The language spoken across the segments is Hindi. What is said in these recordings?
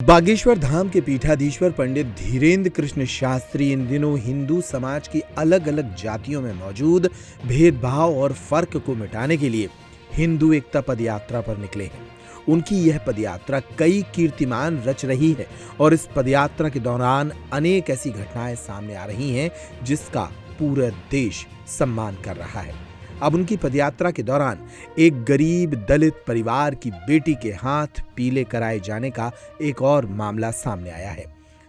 बागेश्वर धाम के पीठाधीश्वर पंडित धीरेन्द्र कृष्ण शास्त्री इन दिनों हिंदू समाज की अलग अलग जातियों में मौजूद भेदभाव और फर्क को मिटाने के लिए हिंदू एकता पदयात्रा पर निकले हैं। उनकी यह पदयात्रा कई कीर्तिमान रच रही है और इस पदयात्रा के दौरान अनेक ऐसी घटनाएं सामने आ रही हैं जिसका पूरा देश सम्मान कर रहा है। अब उनकी पदयात्रा के दौरान एक गरीब दलित परिवार की बेटी के हाथ पीले कराए जाने का एक और मामला सामने आया है।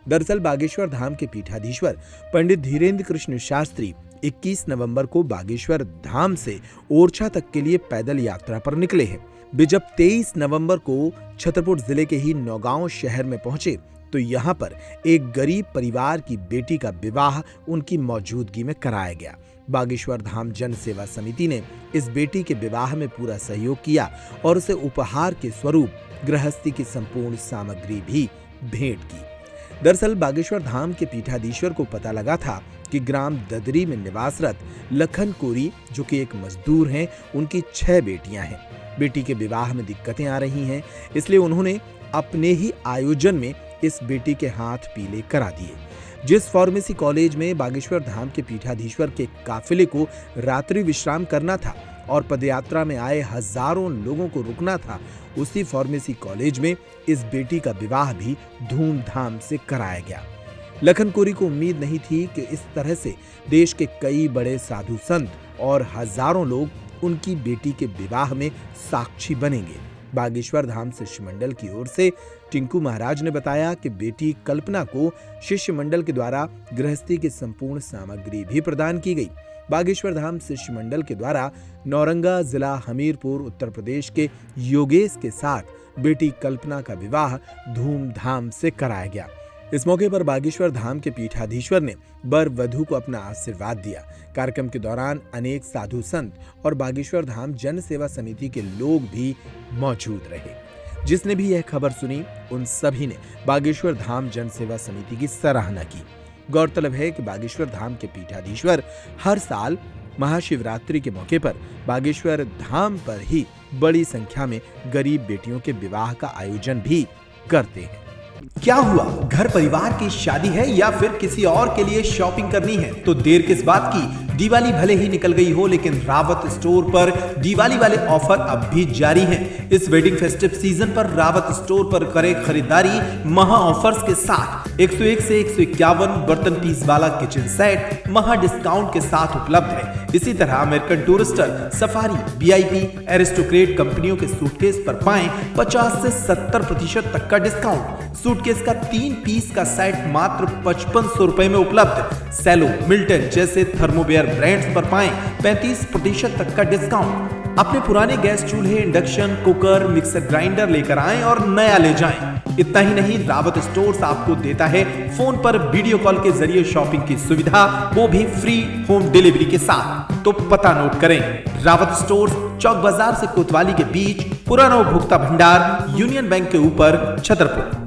दरअसल बागेश्वर धाम के पीठाधीश्वर पंडित धीरेन्द्र कृष्ण शास्त्री 21 नवंबर को बागेश्वर धाम से ओरछा तक के लिए पैदल यात्रा पर निकले हैं। वे जब 23 नवंबर को छतरपुर जिले के ही नौगांव शहर में पहुंचे तो यहाँ पर एक गरीब परिवार की बेटी का विवाह उनकी मौजूदगी में कराया गया। बागेश्वर धाम जन सेवा समिति ने इस बेटी के विवाह में पूरा सहयोग किया और उसे उपहार के स्वरूप गृहस्थी की संपूर्ण सामग्री भी भेंट की। दरअसल बागेश्वर धाम के पीठाधीश्वर को पता लगा था कि ग्राम ददरी में निवासरत लखन कोरी, जो कि एक मजदूर हैं, उनकी 6 बेटियां हैं। बेटी के विवाह में दिक्कतें आ रही हैं, इसलिए उन्होंने अपने ही आयोजन में इस बेटी के हाथ पीले करा दिए। जिस फार्मेसी कॉलेज में बागेश्वर धाम के पीठाधीश्वर के काफिले को रात्रि विश्राम करना था और पदयात्रा में आए हजारों लोगों को रुकना था, उसी फार्मेसी कॉलेज में इस बेटी का विवाह भी धूमधाम से कराया गया। लखन कोरी को उम्मीद नहीं थी कि इस तरह से देश के कई बड़े साधु संत और हजारों लोग उनकी बेटी के विवाह में साक्षी बनेंगे। बागेश्वर धाम शिष्य मंडल की ओर से टिंकू महाराज ने बताया कि बेटी कल्पना को शिष्य मंडल के द्वारा गृहस्थी की संपूर्ण सामग्री भी प्रदान की गई। बागेश्वर धाम शिष्य मंडल के द्वारा नौरंगा जिला हमीरपुर उत्तर प्रदेश के योगेश के साथ बेटी कल्पना का विवाह धूमधाम से कराया गया। इस मौके पर बागेश्वर धाम के पीठाधीश्वर ने वर वधू को अपना आशीर्वाद दिया। कार्यक्रम के दौरान अनेक साधु संत और बागेश्वर धाम जन सेवा समिति के लोग भी मौजूद रहे। जिसने भी यह खबर सुनी उन सभी ने बागेश्वर धाम जन सेवा समिति की सराहना की। गौरतलब है कि बागेश्वर धाम के पीठाधीश्वर हर साल महाशिवरात्रि के मौके पर बागेश्वर धाम पर ही बड़ी संख्या में गरीब बेटियों के विवाह का आयोजन भी करते हैं। क्या हुआ, घर परिवार की शादी है या फिर किसी और के लिए शॉपिंग करनी है तो देर किस बात की। दिवाली भले ही निकल गई हो लेकिन रावत स्टोर पर दिवाली वाले ऑफर अब भी जारी हैं। इस वेडिंग फेस्टिव सीजन पर रावत स्टोर पर करें खरीदारी महा ऑफर्स के साथ। 101 से 151 बर्तन पीस वाला किचन सेट महा डिस्काउंट के साथ उपलब्ध है। इसी तरह American Tourister, Safari, VIP, Aristocrat कंपनियों के सूटकेस पर पाएं 50 से 70% तक का डिस्काउंट। सूटकेस का 3 पीस का सेट मात्र 5500 रुपए में उपलब्ध। सेलो, मिल्टन जैसे थर्मोवेयर ब्रांड्स पर पाएं 35% तक का डिस्काउंट। अपने पुराने गैस चूल्हे, इंडक्शन कुकर, मिक्सर ग्राइंडर लेकर आएं और नया ले जाएं। इतना ही नहीं, रावत स्टोर्स आपको देता है फोन पर वीडियो कॉल के जरिए शॉपिंग की सुविधा, वो भी फ्री होम डिलीवरी के साथ। तो पता नोट करें, रावत स्टोर्स चौक बाजार से कोतवाली के बीच, पुराना उपभोक्ता भंडार, यूनियन बैंक के ऊपर, छतरपुर।